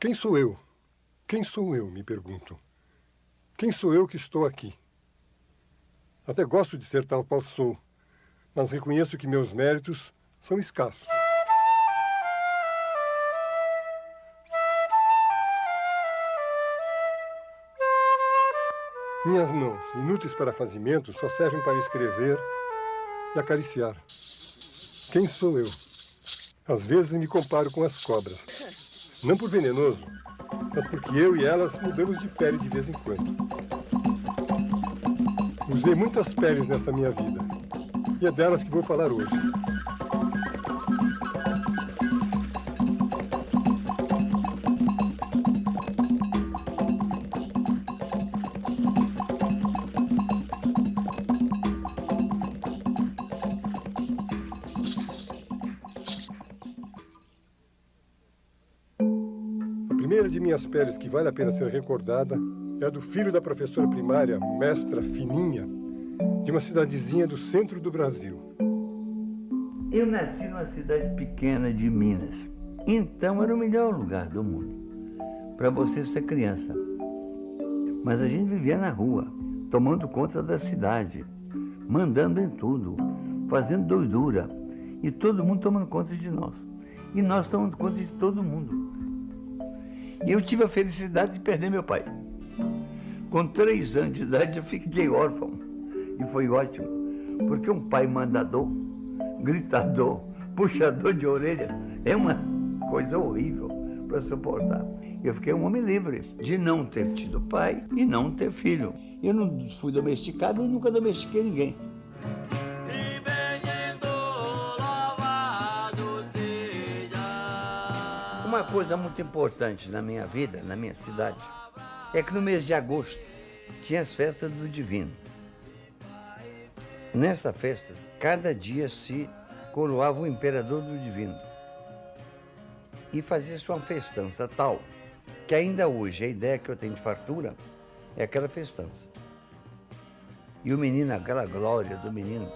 Quem sou eu? Quem sou eu, me pergunto. Quem sou eu que estou aqui? Até gosto de ser tal qual sou, mas reconheço que meus méritos são escassos. Minhas mãos, inúteis para fazimentos, só servem para escrever e acariciar. Quem sou eu? Às vezes me comparo com as cobras. Não por venenoso, mas porque eu e elas mudamos de pele de vez em quando. Usei muitas peles nesta minha vida, e é delas que vou falar hoje. A primeira de minhas peles que vale a pena ser recordada é a do filho da professora primária, mestra Fininha, de uma cidadezinha do centro do Brasil. Eu nasci numa cidade pequena de Minas. Então era o melhor lugar do mundo para você ser criança. Mas a gente vivia na rua, tomando conta da cidade, mandando em tudo, fazendo doidura. E todo mundo tomando conta de nós. E nós tomando conta de todo mundo. E eu tive a felicidade de perder meu pai. Com 3 anos de idade eu fiquei órfão. E foi ótimo, porque um pai mandador, gritador, puxador de orelha, é uma coisa horrível para suportar. Eu fiquei um homem livre de não ter tido pai e não ter filho. Eu não fui domesticado e nunca domestiquei ninguém. Uma coisa muito importante na minha vida, na minha cidade, é que no mês de agosto tinha as festas do Divino. Nessa festa, cada dia se coroava o imperador do Divino. E fazia-se uma festança tal, que ainda hoje a ideia que eu tenho de fartura é aquela festança. E o menino, aquela glória do menino,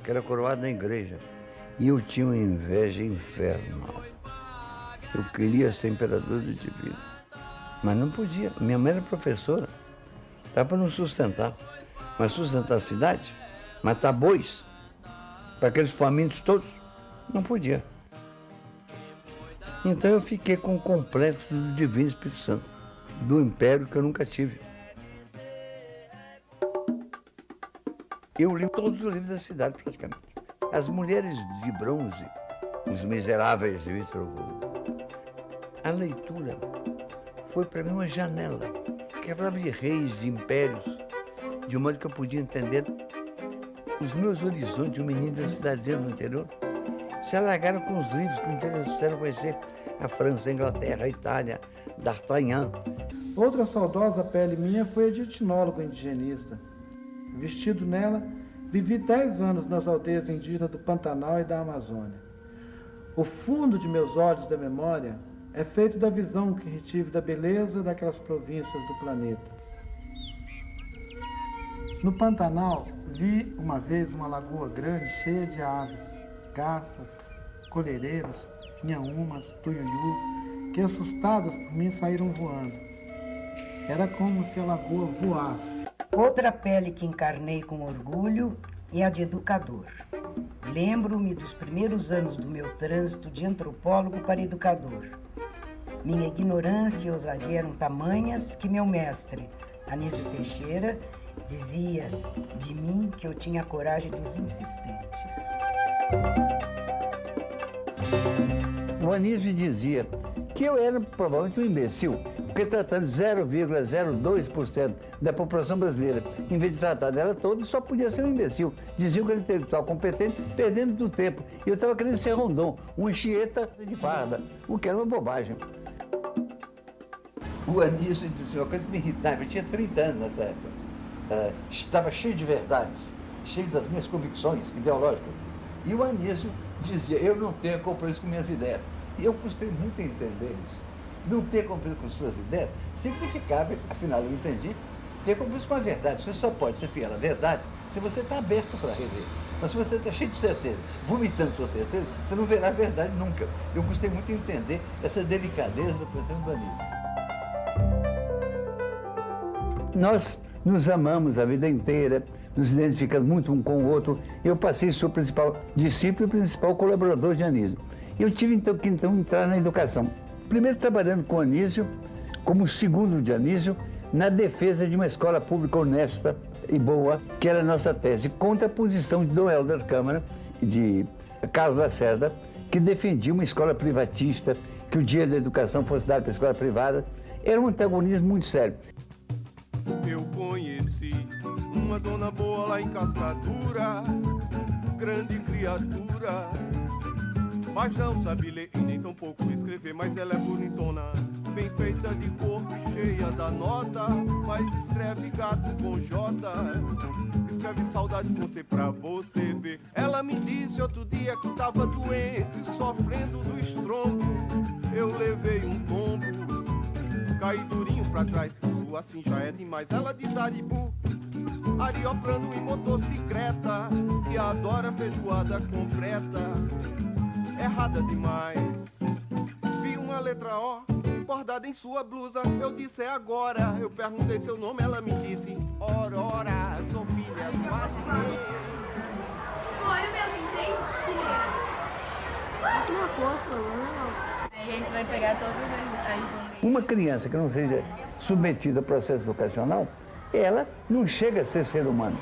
que era coroado na igreja. E eu tinha uma inveja infernal. Eu queria ser imperador do Divino, mas não podia. Minha mãe era professora, dava para não sustentar. Mas sustentar a cidade, matar bois, para aqueles famintos todos, não podia. Então eu fiquei com o complexo do Divino Espírito Santo, do império que eu nunca tive. Eu li todos os livros da cidade, praticamente. As Mulheres de Bronze, Os Miseráveis de Victor Hugo. A leitura foi para mim uma janela, que falava de reis, de impérios, de um modo que eu podia entender os meus horizontes de um menino de uma cidadezinha do interior. Se alargaram com os livros que me fizeram conhecer a França, a Inglaterra, a Itália, D'Artagnan. Outra saudosa pele minha foi a de etnólogo indigenista. Vestido nela, vivi 10 anos nas aldeias indígenas do Pantanal e da Amazônia. O fundo de meus olhos da memória é feito da visão que retive da beleza daquelas províncias do planeta. No Pantanal, vi uma vez uma lagoa grande cheia de aves, garças, colhereiros, nhaúmas, tuiuiu, que assustadas por mim saíram voando. Era como se a lagoa voasse. Outra pele que encarnei com orgulho é a de educador. Lembro-me dos primeiros anos do meu trânsito de antropólogo para educador. Minha ignorância e ousadia eram tamanhas que meu mestre, Anísio Teixeira, dizia de mim que eu tinha a coragem dos insistentes. O Anísio dizia que eu era provavelmente um imbecil, porque tratando 0,02% da população brasileira, em vez de tratar dela toda, só podia ser um imbecil. Diziam que era intelectual competente, perdendo do tempo. E eu estava querendo ser Rondon, um Anchieta de farda, o que era uma bobagem. O Anísio dizia uma coisa que me irritava, eu tinha 30 anos nessa época. Estava cheio de verdades, cheio das minhas convicções ideológicas. E o Anísio dizia, eu não tenho compromisso com minhas ideias. E eu custei muito a entender isso. Não ter compromisso com suas ideias significava, afinal eu entendi, ter compromisso com a verdade. Você só pode ser fiel à verdade se você está aberto para rever. Mas se você está cheio de certeza, vomitando sua certeza, você não verá a verdade nunca. Eu gostei muito de entender essa delicadeza do pensamento do Anísio. Nós nos amamos a vida inteira, nos identificamos muito um com o outro. Eu passei a ser o principal discípulo e o principal colaborador de Anísio. Eu tive então que entrar na educação. Primeiro trabalhando com Anísio, como segundo de Anísio, na defesa de uma escola pública honesta e boa, que era a nossa tese, contra a posição de Dom Helder Câmara e de Carlos Lacerda, que defendia uma escola privatista, que o dia da educação fosse dado para a escola privada. Era um antagonismo muito sério. Eu conheci uma dona boa lá em Cascadura, grande criatura, mas não sabe ler e nem tampouco escrever, mas ela é bonitona, bem feita de corpo e cheia da nota, mas escreve gato com J, escreve saudade com C pra você ver. Ela me disse outro dia que tava doente, sofrendo do estrondo, eu levei um tombo, caí durinho pra trás, isso assim já é demais. Ela diz Aribu, arioplano e motocicleta, que adora feijoada completa, errada demais. Vi uma letra O bordada em sua blusa, eu disse é agora. Eu perguntei seu nome, ela me disse Aurora, sou filha do marceneiro. Oi, o meu tem 3 filhas. Uma coisa, não. A gente vai pegar todas as bandeiras. Uma criança que não seja submetida ao processo educacional, ela não chega a ser ser humano.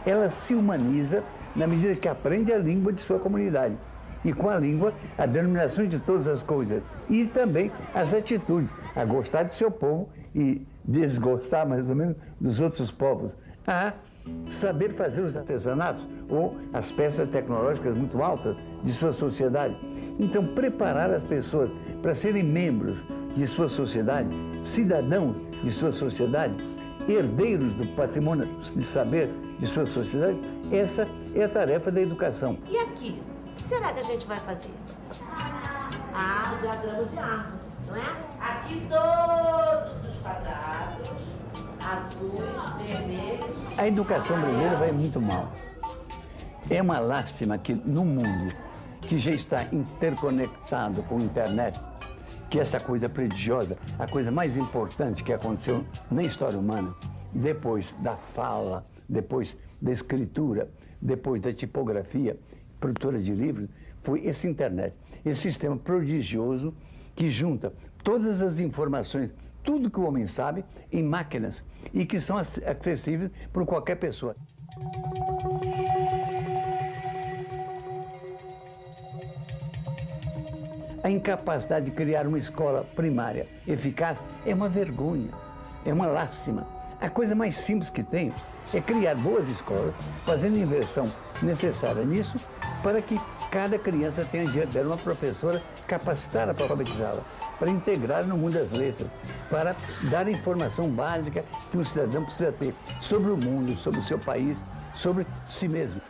Ela se humaniza na medida que aprende a língua de sua comunidade. E com a língua, a denominação de todas as coisas. E também as atitudes, a gostar do seu povo e desgostar, mais ou menos, dos outros povos. A saber fazer os artesanatos ou as peças tecnológicas muito altas de sua sociedade. Então, preparar as pessoas para serem membros de sua sociedade, cidadãos de sua sociedade, herdeiros do patrimônio de saber de sua sociedade, essa é a tarefa da educação. E aqui? O que será que a gente vai fazer? Ah, o diagrama de árvore, não é? Aqui todos os quadrados, azuis, vermelhos. A educação brasileira vai muito mal. É uma lástima que no mundo que já está interconectado com a internet, que essa coisa prodigiosa, a coisa mais importante que aconteceu na história humana, depois da fala, depois da escritura, depois da tipografia, produtora de livros, foi essa internet, esse sistema prodigioso que junta todas as informações, tudo que o homem sabe, em máquinas e que são acessíveis por qualquer pessoa. A incapacidade de criar uma escola primária eficaz é uma vergonha, é uma lástima. A coisa mais simples que tem é criar boas escolas, fazendo a inversão necessária nisso, para que cada criança tenha diante dela uma professora capacitada para alfabetizá-la, para integrar no mundo das letras, para dar a informação básica que um cidadão precisa ter sobre o mundo, sobre o seu país, sobre si mesmo.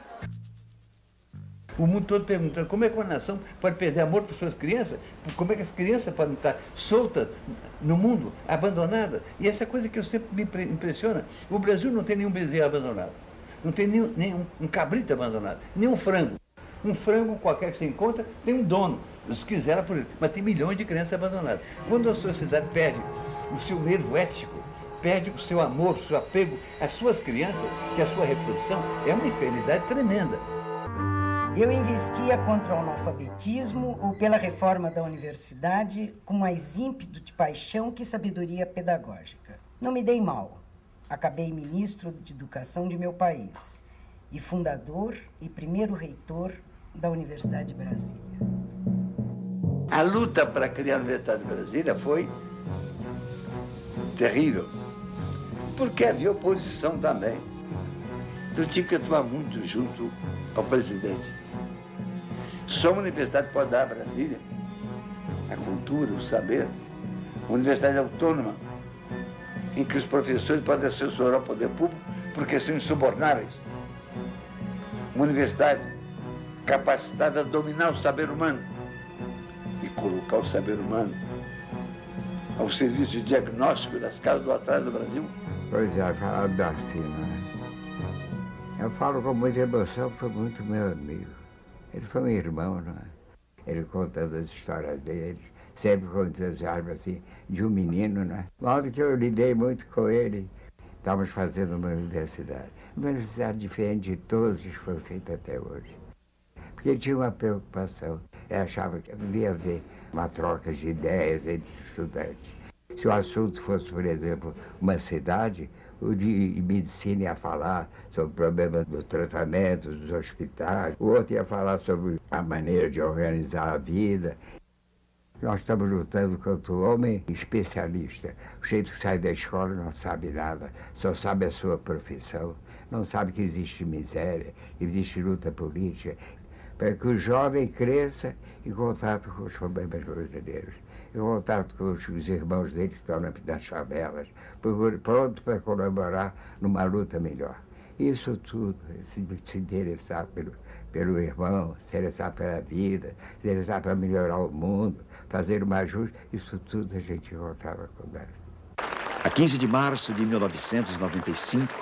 O mundo todo perguntando como é que uma nação pode perder amor por suas crianças, como é que as crianças podem estar soltas no mundo, abandonadas. E essa coisa que eu sempre me impressiona, o Brasil não tem nenhum bezerro abandonado, não tem nenhum um cabrito abandonado, nem um frango. Um frango qualquer que você encontra tem um dono, se quiser por ele, mas tem milhões de crianças abandonadas. Quando a sociedade perde o seu nervo ético, perde o seu amor, o seu apego às suas crianças, que a sua reprodução é uma inferioridade tremenda. Eu investia contra o analfabetismo ou pela reforma da universidade com mais ímpeto de paixão que sabedoria pedagógica. Não me dei mal. Acabei ministro de Educação de meu país e fundador e primeiro reitor da Universidade de Brasília. A luta para criar a Universidade de Brasília foi terrível, porque havia oposição também. Eu tinha que atuar muito junto ao presidente. Só uma universidade pode dar a Brasília a cultura, o saber. Uma universidade autônoma, em que os professores podem assessorar o poder público porque são insubornáveis. Uma universidade capacitada a dominar o saber humano e colocar o saber humano ao serviço de diagnóstico das casas do atraso do Brasil. Pois é, falar do Darcy, não é? Eu falo com muita emoção, foi muito meu amigo. Ele foi um irmão, não é? Ele contando as histórias dele, sempre com entusiasmo assim, de um menino, não é? De modo que eu lidei muito com ele, estávamos fazendo uma universidade. Uma universidade diferente de todas que foram feitas até hoje. Porque ele tinha uma preocupação. Ele achava que devia haver uma troca de ideias entre os estudantes. Se o assunto fosse, por exemplo, uma cidade, o de medicina ia falar sobre o problema do tratamento, dos hospitais, o outro ia falar sobre a maneira de organizar a vida. Nós estamos lutando contra o homem especialista, o jeito que sai da escola não sabe nada, só sabe a sua profissão, não sabe que existe miséria, existe luta política, para que o jovem cresça em contato com os problemas brasileiros, em contato com os irmãos dele que estão nas favelas, pronto para colaborar numa luta melhor. Isso tudo, se interessar pelo irmão, se interessar pela vida, se interessar para melhorar o mundo, fazer o mais justo, isso tudo a gente encontrava com Darcy. A 15 de março de 1995,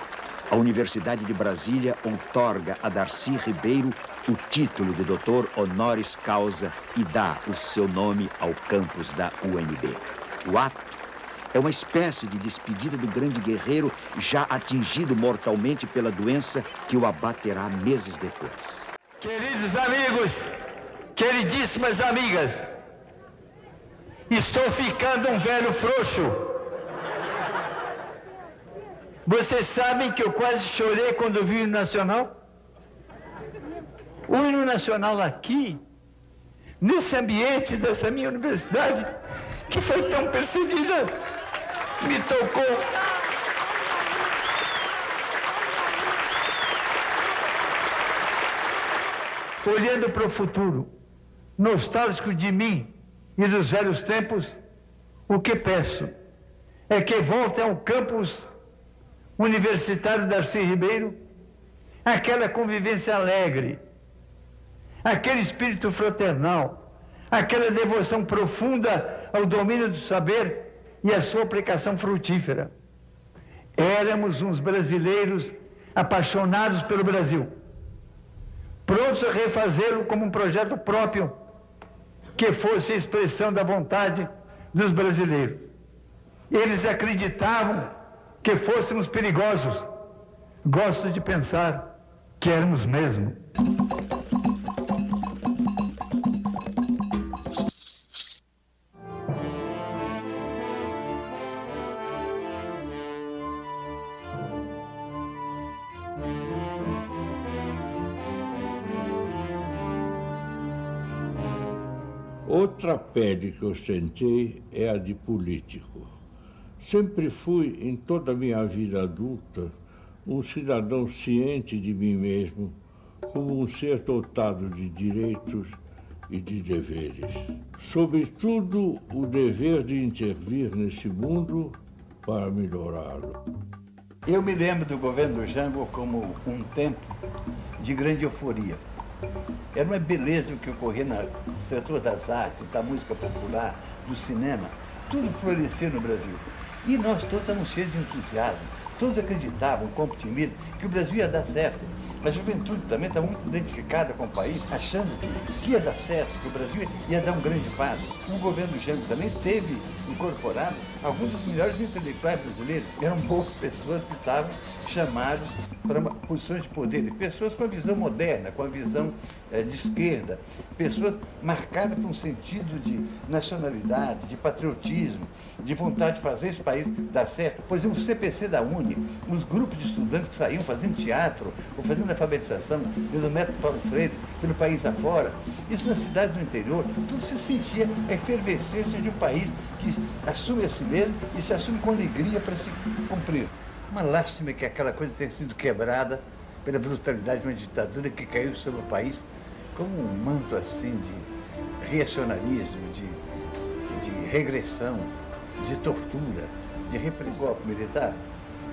a Universidade de Brasília outorga a Darcy Ribeiro o título de doutor honoris causa e dá o seu nome ao campus da UNB. O ato é uma espécie de despedida do grande guerreiro já atingido mortalmente pela doença que o abaterá meses depois. Queridos amigos, queridíssimas amigas, estou ficando um velho frouxo. Vocês sabem que eu quase chorei quando vi o hino nacional? O hino nacional aqui, nesse ambiente dessa minha universidade, que foi tão perseguida, me tocou. Olhando para o futuro, nostálgico de mim e dos velhos tempos, o que peço é que volte ao campus universitário Darcy Ribeiro aquela convivência alegre, aquele espírito fraternal, aquela devoção profunda ao domínio do saber e a sua aplicação frutífera. Éramos uns brasileiros apaixonados pelo Brasil, prontos a refazê-lo como um projeto próprio que fosse a expressão da vontade dos brasileiros. Eles acreditavam que fôssemos perigosos. Gosto de pensar que éramos mesmo. Outra pele que ostentei é a de político. Sempre fui, em toda a minha vida adulta, um cidadão ciente de mim mesmo, como um ser dotado de direitos e de deveres. Sobretudo, o dever de intervir nesse mundo para melhorá-lo. Eu me lembro do governo do Jango como um tempo de grande euforia. Era uma beleza o que ocorria no setor das artes, da música popular, do cinema. Tudo florescia no Brasil. E nós todos estávamos cheios de entusiasmo. Todos acreditavam, com otimismo, que o Brasil ia dar certo. A juventude também estava muito identificada com o país, achando que ia dar certo, que o Brasil ia dar um grande passo. O governo Jango também teve incorporado alguns dos melhores intelectuais brasileiros. Eram poucas pessoas que estavam chamados para posições de poder, pessoas com a visão moderna, com a visão de esquerda, pessoas marcadas por um sentido de nacionalidade, de patriotismo, de vontade de fazer esse país dar certo. Por exemplo, o CPC da UNE, os grupos de estudantes que saíam fazendo teatro ou fazendo alfabetização pelo método Paulo Freire, pelo país afora, isso nas cidades do interior, tudo se sentia a efervescência de um país que assume a si mesmo e se assume com alegria para se cumprir. Uma lástima que aquela coisa tenha sido quebrada pela brutalidade de uma ditadura que caiu sobre o país como um manto assim de reacionarismo, de regressão, de tortura, de repressão. O golpe militar,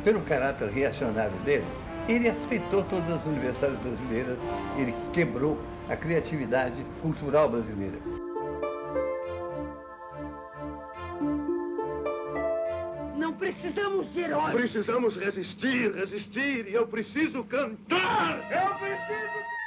pelo caráter reacionário dele, ele afetou todas as universidades brasileiras, ele quebrou a criatividade cultural brasileira. Precisamos de heróis. Precisamos resistir, resistir. E eu preciso cantar. Eu preciso...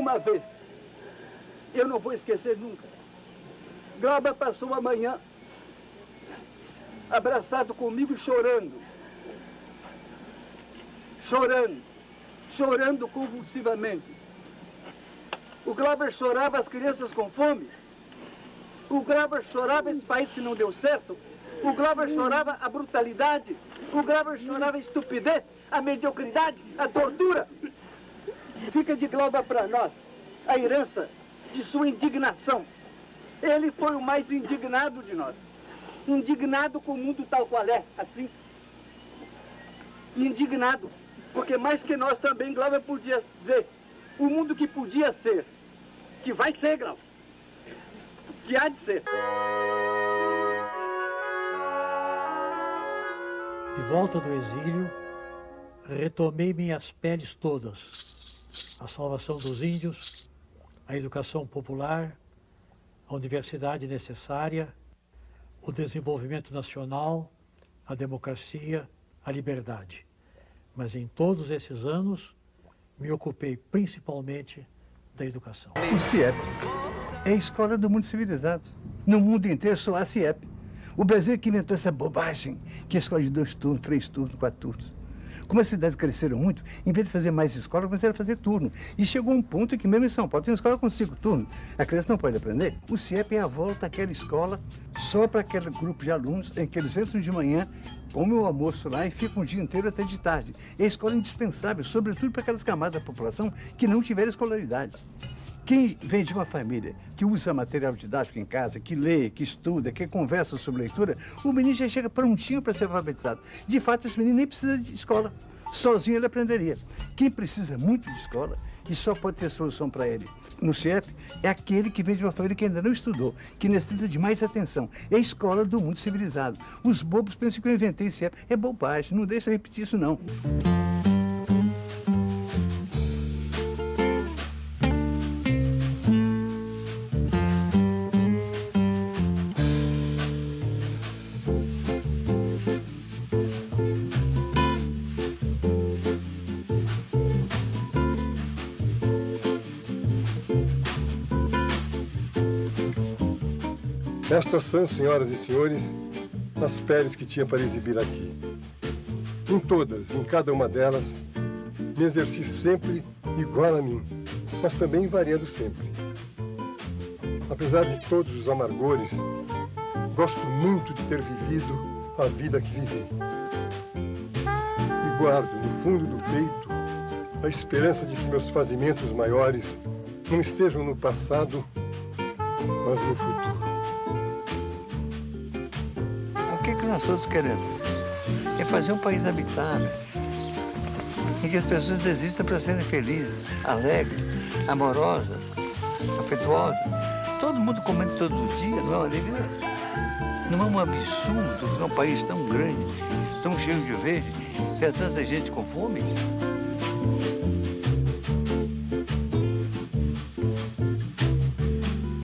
uma vez. Eu não vou esquecer nunca. Glauber passou a manhã abraçado comigo, chorando. Chorando convulsivamente. O Glauber chorava as crianças com fome. O Glauber chorava esse país que não deu certo. O Glauber chorava a brutalidade. O Glauber chorava a estupidez, a mediocridade, a tortura. Fica de Glauber para nós a herança de sua indignação. Ele foi o mais indignado de nós. Indignado com o mundo tal qual é, assim. Indignado, porque mais que nós também, Glauber podia ver o mundo que podia ser, que vai ser, Glauber, que há de ser. De volta do exílio, retomei minhas peles todas. A salvação dos índios, a educação popular, a universidade necessária, o desenvolvimento nacional, a democracia, a liberdade. Mas em todos esses anos, me ocupei principalmente da educação. O CIEP é a escola do mundo civilizado. No mundo inteiro só há CIEP. O Brasil que inventou essa bobagem, que é a escola de 2 turnos, 3 turnos, 4 turnos. Como as cidades cresceram muito, em vez de fazer mais escola, começaram a fazer turno. E chegou um ponto em que mesmo em São Paulo tem uma escola com 5 turnos. A criança não pode aprender. O CIEP é a volta àquela escola só para aquele grupo de alunos em que eles entram de manhã, comem o almoço lá e ficam o dia inteiro até de tarde. É a escola indispensável, sobretudo para aquelas camadas da população que não tiveram escolaridade. Quem vem de uma família que usa material didático em casa, que lê, que estuda, que conversa sobre leitura, o menino já chega prontinho para ser alfabetizado. De fato, esse menino nem precisa de escola. Sozinho ele aprenderia. Quem precisa muito de escola, e só pode ter solução para ele no CIEP, é aquele que vem de uma família que ainda não estudou, que necessita de mais atenção. É a escola do mundo civilizado. Os bobos pensam que eu inventei CIEP. É bobagem, não deixa eu repetir isso não. Estas são, senhoras e senhores, as peles que tinha para exibir aqui. Em todas, em cada uma delas, me exerci sempre igual a mim, mas também variando sempre. Apesar de todos os amargores, gosto muito de ter vivido a vida que vivi. E guardo no fundo do peito a esperança de que meus fazimentos maiores não estejam no passado, mas no futuro. O que nós todos queremos? É fazer um país habitável, em que as pessoas existam para serem felizes, alegres, amorosas, afetuosas. Todo mundo comendo todo dia, não é uma alegria? Não é um absurdo num país tão grande, tão cheio de verde, ter tanta gente com fome?